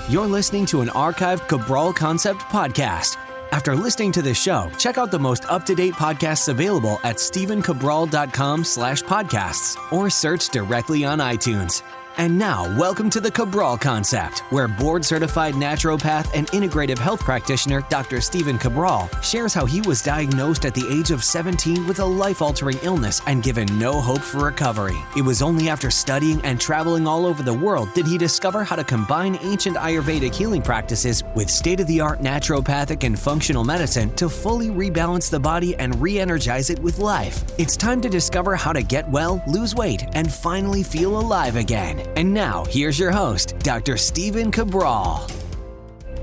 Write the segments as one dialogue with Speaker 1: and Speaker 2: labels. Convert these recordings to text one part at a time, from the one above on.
Speaker 1: You're listening to an archived Cabral Concept podcast. After listening to this show, check out the most up-to-date podcasts available at stephencabral.com/podcasts or search directly on iTunes. And now, welcome to the Cabral Concept, where board-certified naturopath and integrative health practitioner Dr. Stephen Cabral shares how he was diagnosed at the age of 17 with a life-altering illness and given no hope for recovery. It was only after studying and traveling all over the world did he discover how to combine ancient Ayurvedic healing practices with state-of-the-art naturopathic and functional medicine to fully rebalance the body and re-energize it with life. It's time to discover how to get well, lose weight, and finally feel alive again. And now, here's your host, Dr. Stephen Cabral.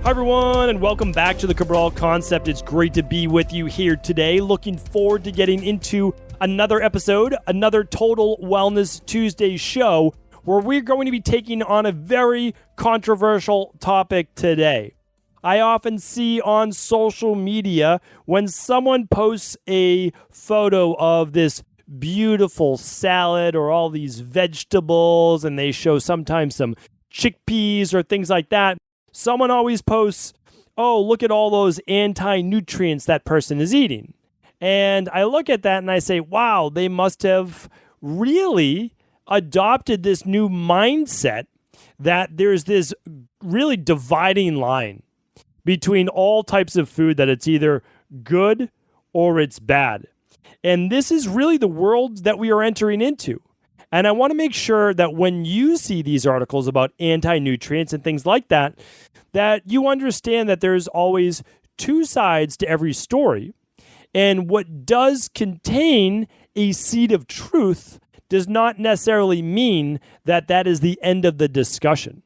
Speaker 2: Hi, everyone, and welcome back to the Cabral Concept. It's great to be with you here today. Looking forward to getting into another episode, another Total Wellness Tuesday show, where we're going to be taking on a very controversial topic today. I often see on social media when someone posts a photo of this beautiful salad or all these vegetables, and they show sometimes some chickpeas or things like that. Someone always posts, oh, look at all those anti-nutrients that person is eating. And I look at that and I say, wow, they must have really adopted this new mindset that there's this really dividing line between all types of food, that it's either good or it's bad. And this is really the world that we are entering into. And I want to make sure that when you see these articles about anti-nutrients and things like that, that you understand that there's always two sides to every story. And what does contain a seed of truth does not necessarily mean that that is the end of the discussion.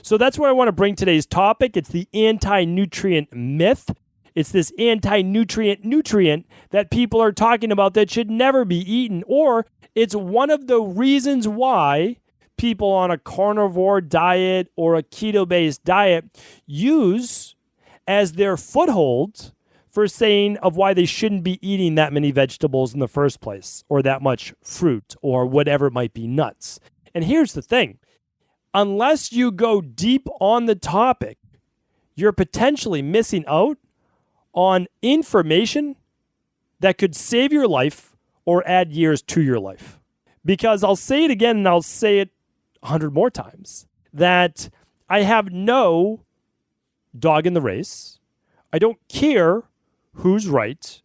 Speaker 2: So that's where I want to bring today's topic. It's the anti-nutrient myth. It's this anti-nutrient nutrient that people are talking about that should never be eaten, or it's one of the reasons why people on a carnivore diet or a keto-based diet use as their foothold for saying of why they shouldn't be eating that many vegetables in the first place, or that much fruit, or whatever it might be, nuts. And here's the thing. Unless you go deep on the topic, you're potentially missing out on information that could save your life or add years to your life. Because I'll say it again, and I'll say it 100 more times, that I have no dog in the race. I don't care who's right,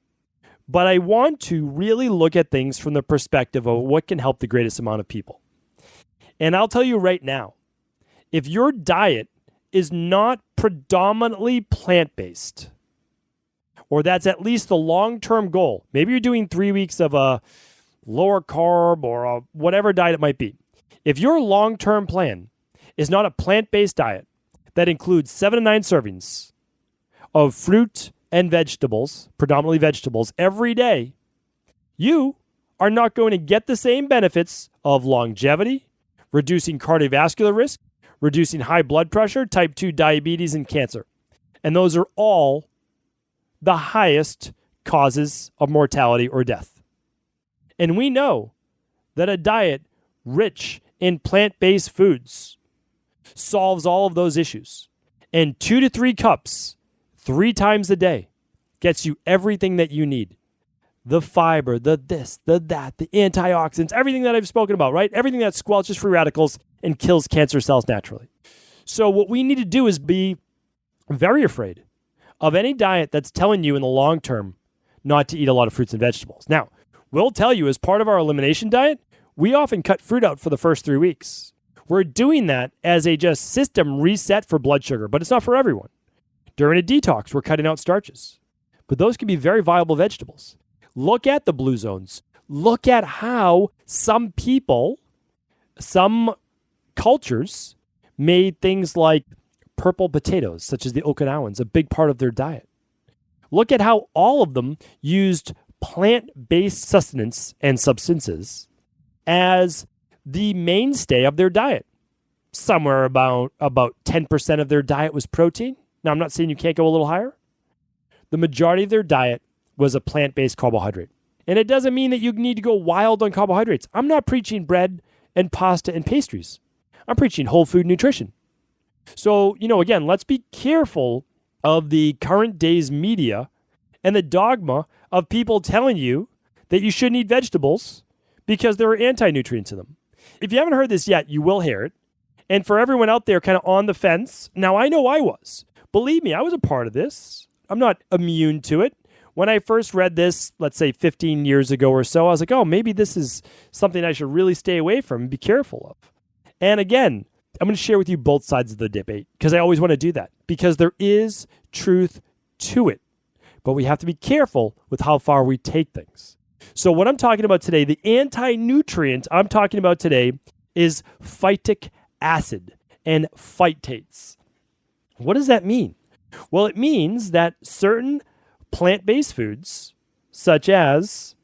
Speaker 2: but I want to really look at things from the perspective of what can help the greatest amount of people. And I'll tell you right now, if your diet is not predominantly plant-based, or that's at least the long-term goal. Maybe you're doing 3 weeks of a lower carb or a whatever diet it might be. If your long-term plan is not a plant-based diet that includes 7 to 9 servings of fruit and vegetables, predominantly vegetables, every day, you are not going to get the same benefits of longevity, reducing cardiovascular risk, reducing high blood pressure, type 2 diabetes, and cancer. And those are all the highest causes of mortality or death. And we know that a diet rich in plant-based foods solves all of those issues. And 2 to 3 cups, 3 times a day, gets you everything that you need. The fiber, the this, the that, the antioxidants, everything that I've spoken about, right? Everything that squelches free radicals and kills cancer cells naturally. So what we need to do is be very afraid of any diet that's telling you in the long term not to eat a lot of fruits and vegetables. Now, we'll tell you as part of our elimination diet, we often cut fruit out for the first 3 weeks. We're doing that as a just system reset for blood sugar, but it's not for everyone. During a detox, we're cutting out starches, but those can be very viable vegetables. Look at the blue zones. Look at how some people, some cultures made things like purple potatoes, such as the Okinawans, a big part of their diet. Look at how all of them used plant-based sustenance and substances as the mainstay of their diet. Somewhere about 10% of their diet was protein. Now, I'm not saying you can't go a little higher. The majority of their diet was a plant-based carbohydrate. And it doesn't mean that you need to go wild on carbohydrates. I'm not preaching bread and pasta and pastries. I'm preaching whole food nutrition. So, again, let's be careful of the current day's media and the dogma of people telling you that you shouldn't eat vegetables because there are anti-nutrients in them. If you haven't heard this yet, you will hear it. And for everyone out there kind of on the fence, now I know I was. Believe me, I was a part of this. I'm not immune to it. When I first read this, let's say 15 years ago or so, I was like, oh, maybe this is something I should really stay away from and be careful of. And again, I'm going to share with you both sides of the debate because I always want to do that because there is truth to it. But we have to be careful with how far we take things. So what I'm talking about today, the anti-nutrient I'm talking about today is phytic acid and phytates. What does that mean? Well, it means that certain plant-based foods, such as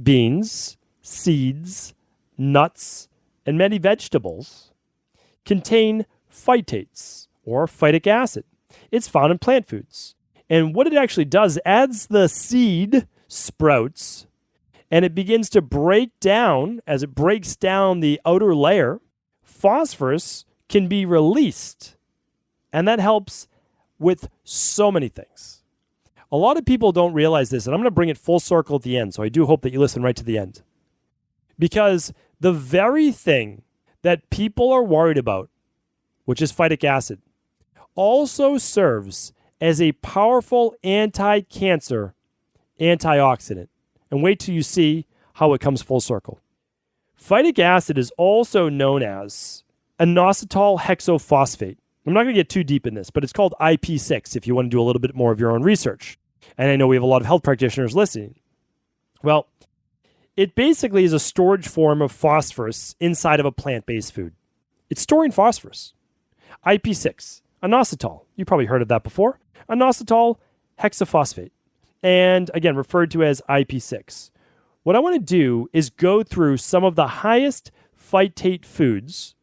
Speaker 2: beans, seeds, nuts, and many vegetables, contain phytates or phytic acid. It's found in plant foods. And what it actually does, adds the seed sprouts, and it begins to break down. As it breaks down the outer layer, phosphorus can be released. And that helps with so many things. A lot of people don't realize this, and I'm going to bring it full circle at the end, so I do hope that you listen right to the end. Because the very thing that people are worried about, which is phytic acid, also serves as a powerful anti-cancer antioxidant. And wait till you see how it comes full circle. Phytic acid is also known as inositol hexophosphate. I'm not going to get too deep in this, but it's called IP6 if you want to do a little bit more of your own research. And I know we have a lot of health practitioners listening. Well, it basically is a storage form of phosphorus inside of a plant-based food. It's storing phosphorus. IP6, inositol. You probably heard of that before. Inositol hexaphosphate. And again, referred to as IP6. What I want to do is go through some of the highest phytate foods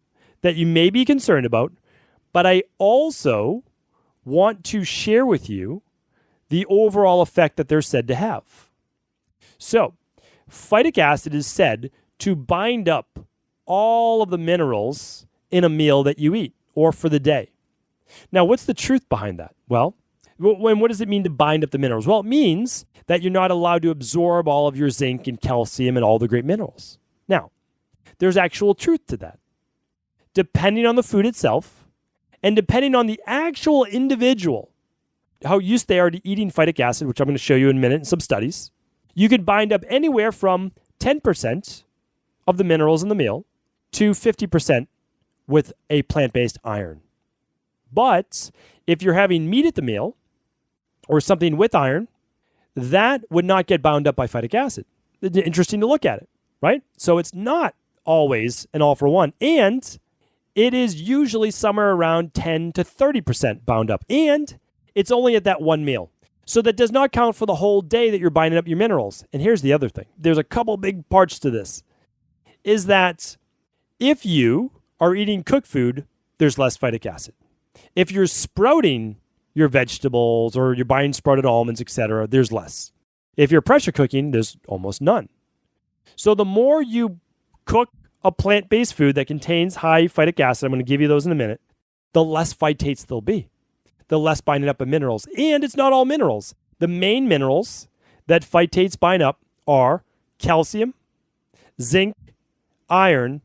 Speaker 2: that you may be concerned about, but I also want to share with you the overall effect that they're said to have. So, phytic acid is said to bind up all of the minerals in a meal that you eat or for the day. Now, what's the truth behind that? Well, what does it mean to bind up the minerals? Well, it means that you're not allowed to absorb all of your zinc and calcium and all the great minerals. Now, there's actual truth to that. Depending on the food itself and depending on the actual individual, how used they are to eating phytic acid, which I'm going to show you in a minute in some studies, you could bind up anywhere from 10% of the minerals in the meal to 50% with a plant-based iron. But if you're having meat at the meal or something with iron, that would not get bound up by phytic acid. It's interesting to look at it, right? So it's not always an all for one. And it is usually somewhere around 10 to 30% bound up. And it's only at that one meal. So that does not count for the whole day that you're binding up your minerals. And here's the other thing. There's a couple big parts to this. Is that if you are eating cooked food, there's less phytic acid. If you're sprouting your vegetables or you're buying sprouted almonds, etc., there's less. If you're pressure cooking, there's almost none. So the more you cook a plant-based food that contains high phytic acid, I'm going to give you those in a minute, the less phytates there'll be, the less binding up of minerals. And it's not all minerals. The main minerals that phytates bind up are calcium, zinc, iron,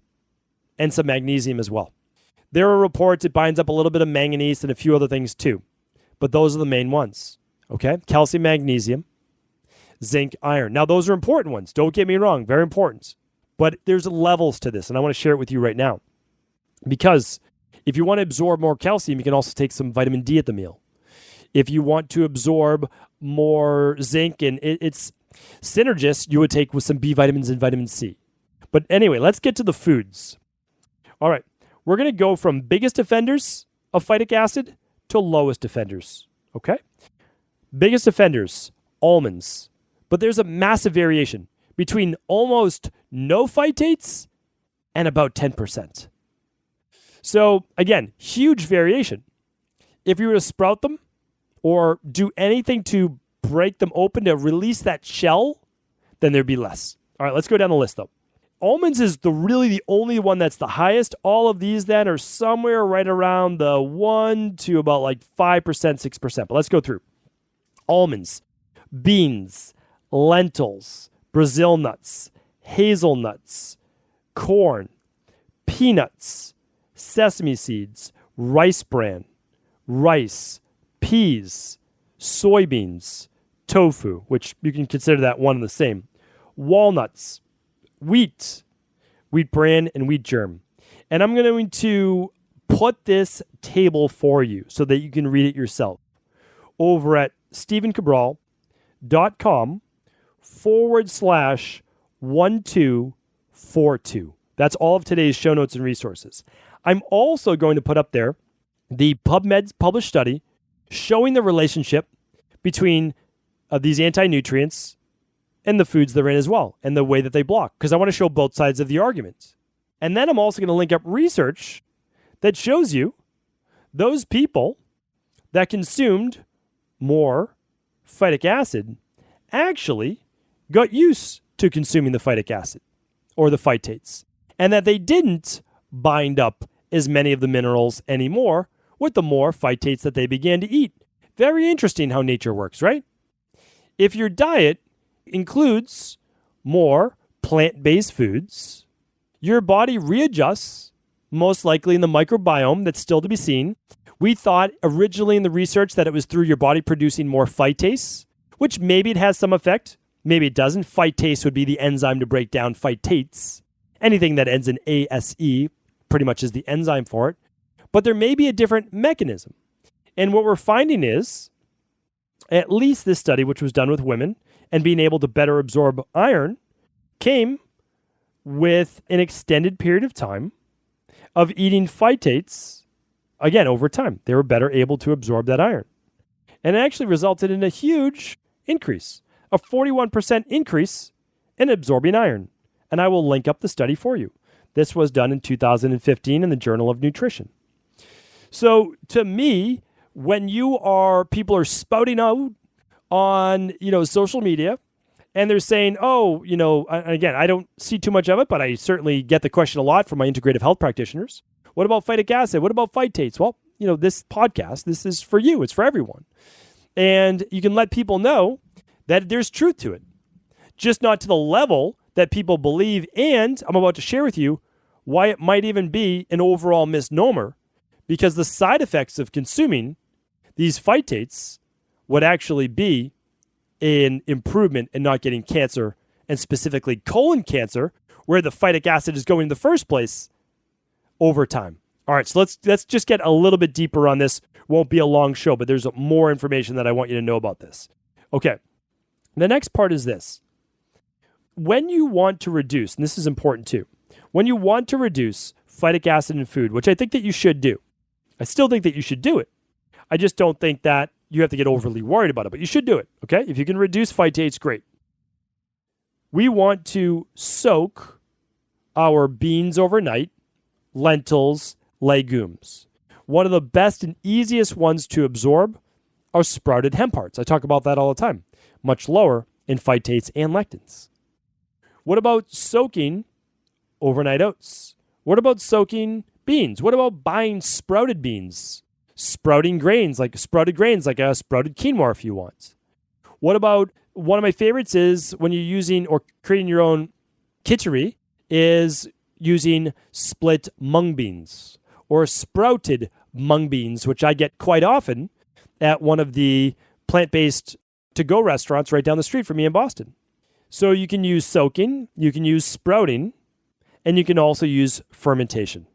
Speaker 2: and some magnesium as well. There are reports it binds up a little bit of manganese and a few other things too. But those are the main ones, okay? Calcium, magnesium, zinc, iron. Now, those are important ones. Don't get me wrong. Very important. But there's levels to this, and I want to share it with you right now. Because if you want to absorb more calcium, you can also take some vitamin D at the meal. If you want to absorb more zinc, and it's synergist, you would take with some B vitamins and vitamin C. But anyway, let's get to the foods. All right. We're going to go from biggest offenders of phytic acid to lowest offenders, okay? Biggest offenders, almonds. But there's a massive variation between almost no phytates and about 10%. So, again, huge variation. If you were to sprout them or do anything to break them open to release that shell, then there'd be less. All right, let's go down the list, though. Almonds is really the only one that's the highest. All of these then are somewhere right around the 1 to about like 5%, 6%. But let's go through. Almonds, beans, lentils, Brazil nuts, hazelnuts, corn, peanuts, sesame seeds, rice bran, rice, peas, soybeans, tofu, which you can consider that one and the same, walnuts, wheat bran, and wheat germ. And I'm going to put this table for you so that you can read it yourself over at stephencabral.com/1242. That's all of today's show notes and resources. I'm also going to put up there the PubMed's published study showing the relationship between these anti-nutrients and the foods they're in as well, and the way that they block, because I want to show both sides of the argument. And then I'm also going to link up research that shows you those people that consumed more phytic acid actually got used to consuming the phytic acid or the phytates, and that they didn't bind up as many of the minerals anymore with the more phytates that they began to eat. Very interesting how nature works, right? If your diet includes more plant-based foods, your body readjusts, most likely in the microbiome that's still to be seen. We thought originally in the research that it was through your body producing more phytase, which maybe it has some effect, maybe it doesn't. Phytase would be the enzyme to break down phytates. Anything that ends in ASE pretty much is the enzyme for it. But there may be a different mechanism. And what we're finding is, at least this study, which was done with women, and being able to better absorb iron, came with an extended period of time of eating phytates, again, over time. They were better able to absorb that iron. And it actually resulted in a huge increase, a 41% increase in absorbing iron. And I will link up the study for you. This was done in 2015 in the Journal of Nutrition. So to me, when people are spouting out on, social media, and they're saying, again, I don't see too much of it, but I certainly get the question a lot from my integrative health practitioners. What about phytic acid? What about phytates? Well, this podcast, this is for you. It's for everyone. And you can let people know that there's truth to it, just not to the level that people believe. And I'm about to share with you why it might even be an overall misnomer, because the side effects of consuming these phytates would actually be an improvement in not getting cancer, and specifically colon cancer, where the phytic acid is going in the first place, over time. All right, so let's just get a little bit deeper on this. Won't be a long show, but there's more information that I want you to know about this. Okay, the next part is this. When you want to reduce, and this is important too, when you want to reduce phytic acid in food, which I think that you should do, I still think that you should do it. I just don't think that you have to get overly worried about it, but you should do it, okay? If you can reduce phytates, great. We want to soak our beans overnight, lentils, legumes. One of the best and easiest ones to absorb are sprouted hemp hearts. I talk about that all the time. Much lower in phytates and lectins. What about soaking overnight oats? What about soaking beans? What about buying sprouted beans? Sprouted grains like a sprouted quinoa if you want. What about, one of my favorites is when you're using or creating your own kitchery, is using split mung beans or sprouted mung beans, which I get quite often at one of the plant-based to-go restaurants right down the street from me in Boston. So you can use soaking, you can use sprouting, and you can also use fermentation.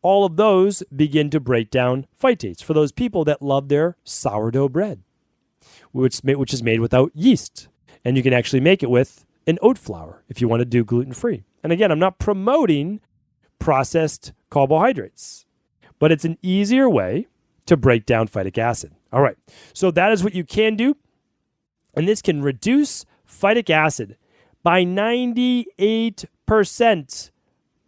Speaker 2: All of those begin to break down phytates for those people that love their sourdough bread, which is made without yeast. And you can actually make it with an oat flour if you want to do gluten-free. And again, I'm not promoting processed carbohydrates, but it's an easier way to break down phytic acid. All right, so that is what you can do. And this can reduce phytic acid by 98%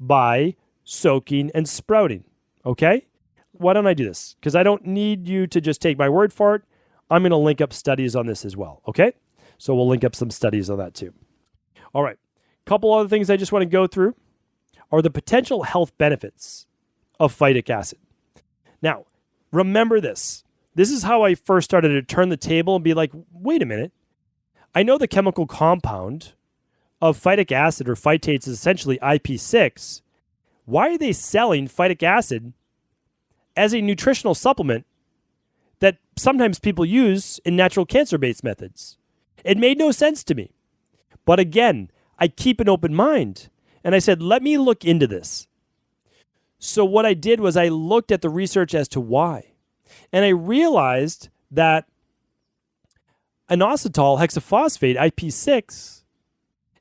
Speaker 2: by soaking and sprouting, okay? Why don't I do this? Because I don't need you to just take my word for it. I'm going to link up studies on this as well, okay? So we'll link up some studies on that too. All right, Couple other things I just want to go through are the potential health benefits of phytic acid. Now, remember this. This is how I first started to turn the table and be like, wait a minute. I know the chemical compound of phytic acid or phytates is essentially IP6. Why are they selling phytic acid as a nutritional supplement that sometimes people use in natural cancer-based methods? It made no sense to me. But again, I keep an open mind. And I said, let me look into this. So what I did was I looked at the research as to why. And I realized that inositol hexaphosphate, IP6,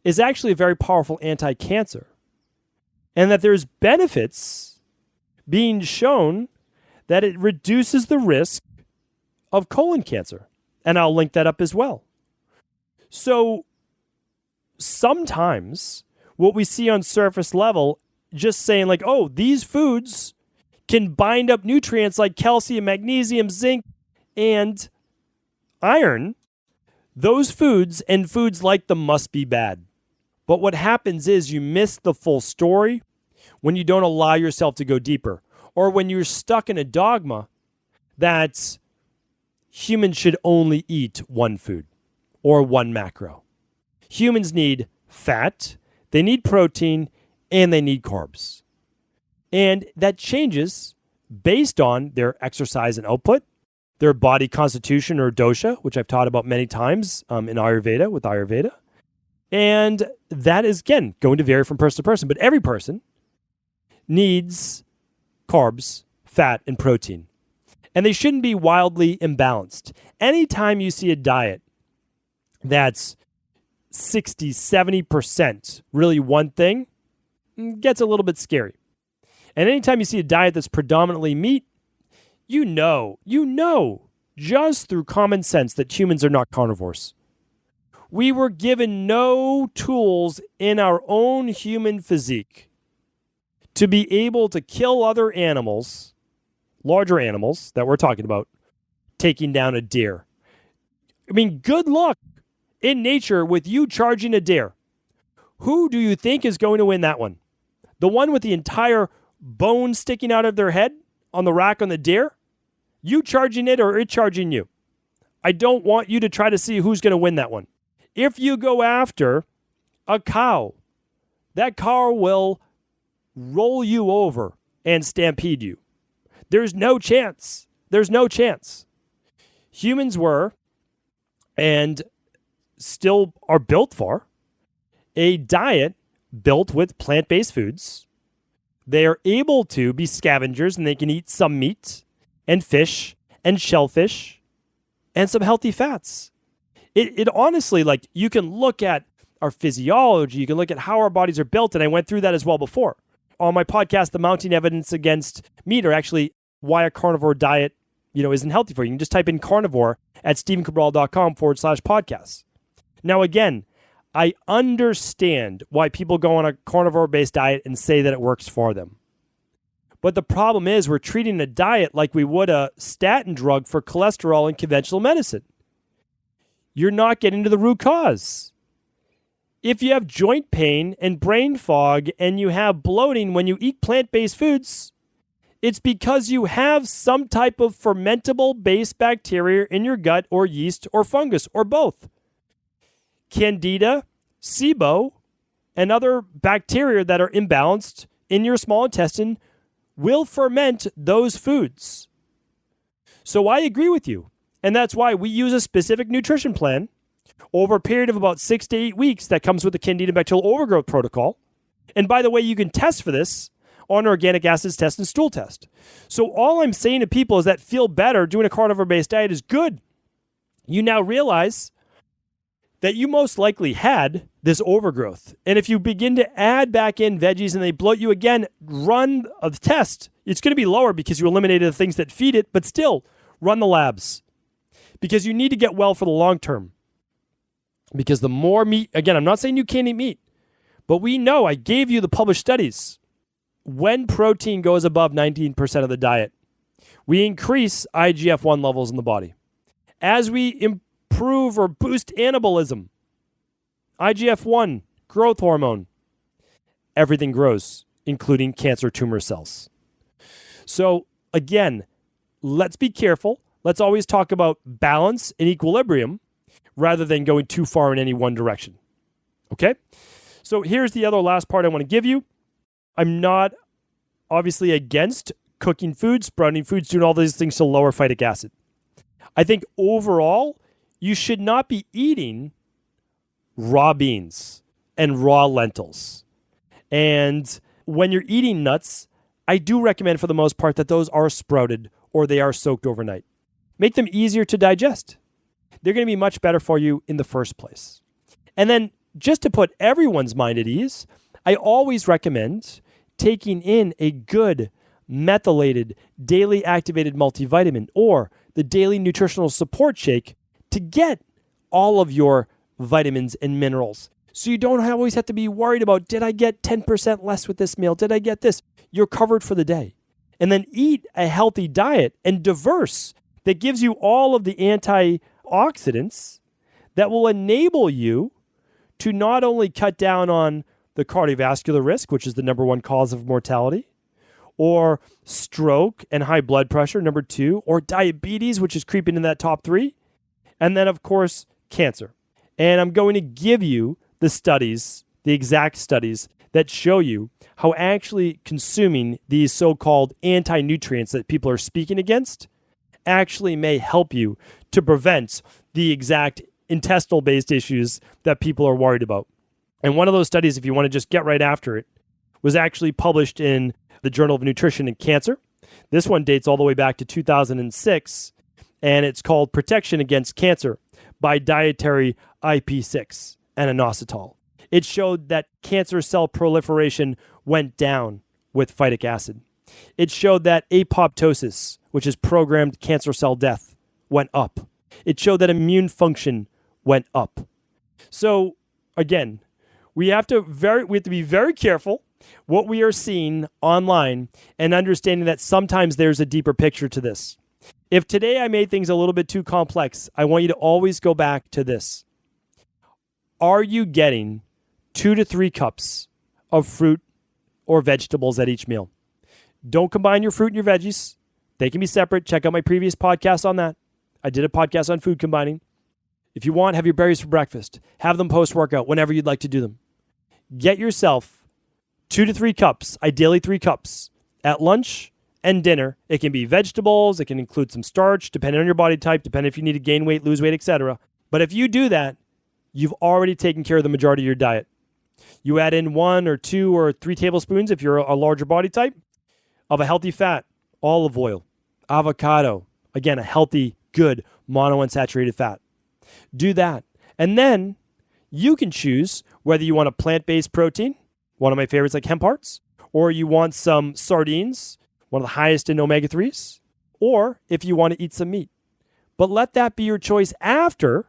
Speaker 2: is actually a very powerful anti-cancer. And that there's benefits being shown that it reduces the risk of colon cancer. And I'll link that up as well. So sometimes what we see on surface level, just saying like, oh, these foods can bind up nutrients like calcium, magnesium, zinc, and iron. Those foods and foods like them must be bad. But what happens is you miss the full story when you don't allow yourself to go deeper, or when you're stuck in a dogma that humans should only eat one food or one macro. Humans need fat, they need protein, and they need carbs. And that changes based on their exercise and output, their body constitution or dosha, which I've taught about many times in Ayurveda with Ayurveda. And that is, again, going to vary from person to person. But every person needs carbs, fat, and protein. And they shouldn't be wildly imbalanced. Anytime you see a diet that's 60, 70% really one thing, gets a little bit scary. And anytime you see a diet that's predominantly meat, you know, just through common sense that humans are not carnivores. We were given no tools in our own human physique to be able to kill other animals, larger animals that we're talking about, taking down a deer. I mean, good luck in nature with you charging a deer. Who do you think is going to win that one? The one with the entire bone sticking out of their head on the rack on the deer? You charging it or it charging you? I don't want you to try to see who's going to win that one. If you go after a cow, that cow will roll you over and stampede you. There's no chance. There's no chance. Humans were, and still are built for, a diet built with plant-based foods. They are able to be scavengers and they can eat some meat and fish and shellfish and some healthy fats. It honestly, like, you can look at our physiology, you can look at how our bodies are built, and I went through that as well before. On my podcast, The Mounting Evidence Against Meat, or actually why a carnivore diet, isn't healthy for you. You can just type in carnivore at stevencabral.com/podcasts. Now, again, I understand why people go on a carnivore-based diet and say that it works for them. But the problem is we're treating a diet like we would a statin drug for cholesterol in conventional medicine. You're not getting to the root cause. If you have joint pain and brain fog and you have bloating when you eat plant-based foods, it's because you have some type of fermentable-based bacteria in your gut, or yeast or fungus, or both. Candida, SIBO, and other bacteria that are imbalanced in your small intestine will ferment those foods. So I agree with you. And that's why we use a specific nutrition plan over a period of about 6 to 8 weeks that comes with the Candida bacterial overgrowth protocol. And by the way, you can test for this on an organic acids test and stool test. So all I'm saying to people is that feel better doing a carnivore-based diet is good. You now realize that you most likely had this overgrowth. And if you begin to add back in veggies and they bloat you again, run a test. It's going to be lower because you eliminated the things that feed it, but still run the labs. Because you need to get well for the long term. Because the more meat, again, I'm not saying you can't eat meat, but we know, I gave you the published studies, when protein goes above 19% of the diet, we increase IGF-1 levels in the body. As we improve or boost anabolism, IGF-1 growth hormone. Everything grows, including cancer tumor cells. So again, let's be careful. Let's always talk about balance and equilibrium rather than going too far in any one direction. Okay? So here's the other last part I want to give you. I'm not obviously against cooking foods, sprouting foods, doing all these things to lower phytic acid. I think overall, you should not be eating raw beans and raw lentils. And when you're eating nuts, I do recommend for the most part that those are sprouted or they are soaked overnight. Make them easier to digest. They're going to be much better for you in the first place. And then just to put everyone's mind at ease, I always recommend taking in a good methylated daily activated multivitamin or the daily nutritional support shake to get all of your vitamins and minerals. So you don't always have to be worried about, did I get 10% less with this meal? Did I get this? You're covered for the day. And then eat a healthy diet and diverse that gives you all of the antioxidants that will enable you to not only cut down on the cardiovascular risk, which is the number one cause of mortality, or stroke and high blood pressure, number 2, or diabetes, which is creeping in that top 3, and then, of course, cancer. And I'm going to give you the studies, the exact studies that show you how actually consuming these so-called anti-nutrients that people are speaking against actually may help you to prevent the exact intestinal-based issues that people are worried about. And one of those studies, if you want to just get right after it, was actually published in the Journal of Nutrition and Cancer. This one dates all the way back to 2006, and it's called Protection Against Cancer by Dietary IP6 and inositol. It showed that cancer cell proliferation went down with phytic acid. It showed that apoptosis, which is programmed cancer cell death, went up. It showed that immune function went up. So again, we have to be very careful what we are seeing online and understanding that sometimes there's a deeper picture to this. If today I made things a little bit too complex, I want you to always go back to this. Are you getting 2 to 3 cups of fruit or vegetables at each meal? Don't combine your fruit and your veggies. They can be separate. Check out my previous podcast on that. I did a podcast on food combining. If you want, have your berries for breakfast. Have them post-workout whenever you'd like to do them. Get yourself 2 to 3 cups, ideally 3 cups, at lunch and dinner. It can be vegetables. It can include some starch, depending on your body type, depending if you need to gain weight, lose weight, etc. But if you do that, you've already taken care of the majority of your diet. You add in 1 or 2 or 3 tablespoons, if you're a larger body type, of a healthy fat, olive oil, avocado, again, a healthy, good monounsaturated fat. Do that. And then you can choose whether you want a plant-based protein, one of my favorites like hemp hearts, or you want some sardines, one of the highest in omega-3s, or if you want to eat some meat. But let that be your choice after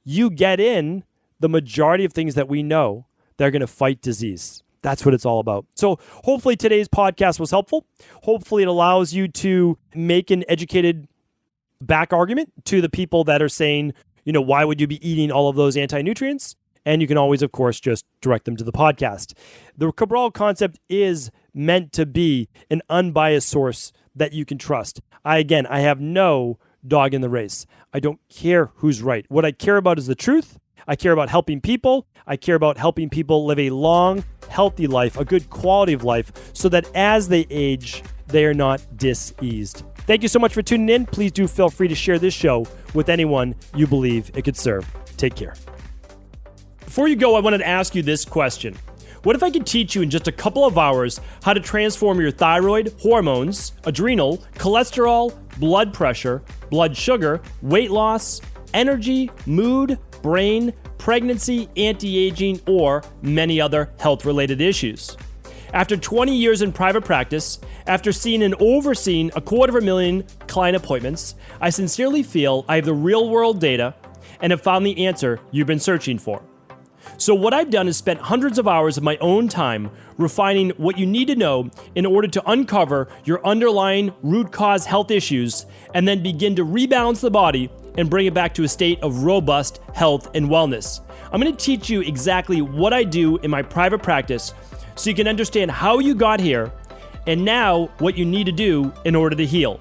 Speaker 2: you get in the majority of things that we know that are going to fight disease. That's what it's all about. So hopefully today's podcast was helpful. Hopefully it allows you to make an educated back argument to the people that are saying, why would you be eating all of those anti-nutrients? And you can always, of course, just direct them to the podcast. The Cabral concept is meant to be an unbiased source that you can trust. I have no dog in the race. I don't care who's right. What I care about is the truth. I care about helping people. I care about helping people live a long, healthy life, a good quality of life, so that as they age, they are not diseased. Thank you so much for tuning in. Please do feel free to share this show with anyone you believe it could serve. Take care. Before you go, I wanted to ask you this question. What if I could teach you in just a couple of hours how to transform your thyroid, hormones, adrenal, cholesterol, blood pressure, blood sugar, weight loss, energy, mood, brain, pregnancy, anti-aging, or many other health-related issues? After 20 years in private practice, after seeing and overseeing 250,000 client appointments, I sincerely feel I have the real-world data and have found the answer you've been searching for. So what I've done is spent hundreds of hours of my own time refining what you need to know in order to uncover your underlying root cause health issues and then begin to rebalance the body and bring it back to a state of robust health and wellness. I'm going to teach you exactly what I do in my private practice so you can understand how you got here and now what you need to do in order to heal.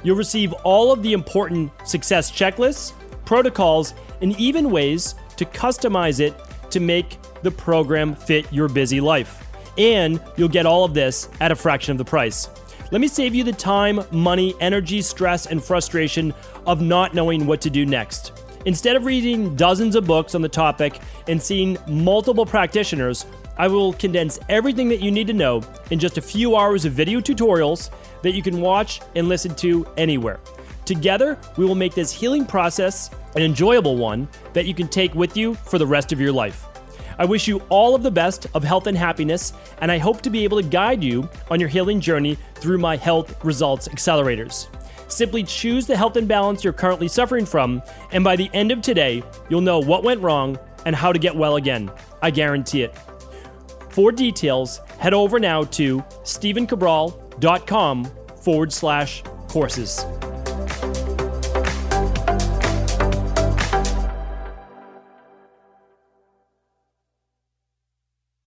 Speaker 2: You'll receive all of the important success checklists, protocols, and even ways to customize it to make the program fit your busy life. And you'll get all of this at a fraction of the price. Let me save you the time, money, energy, stress, and frustration of not knowing what to do next. Instead of reading dozens of books on the topic and seeing multiple practitioners, I will condense everything that you need to know in just a few hours of video tutorials that you can watch and listen to anywhere. Together, we will make this healing process an enjoyable one that you can take with you for the rest of your life. I wish you all of the best of health and happiness, and I hope to be able to guide you on your healing journey through my health results accelerators. Simply choose the health imbalance you're currently suffering from, and by the end of today, you'll know what went wrong and how to get well again. I guarantee it. For details, head over now to stephencabral.com/courses.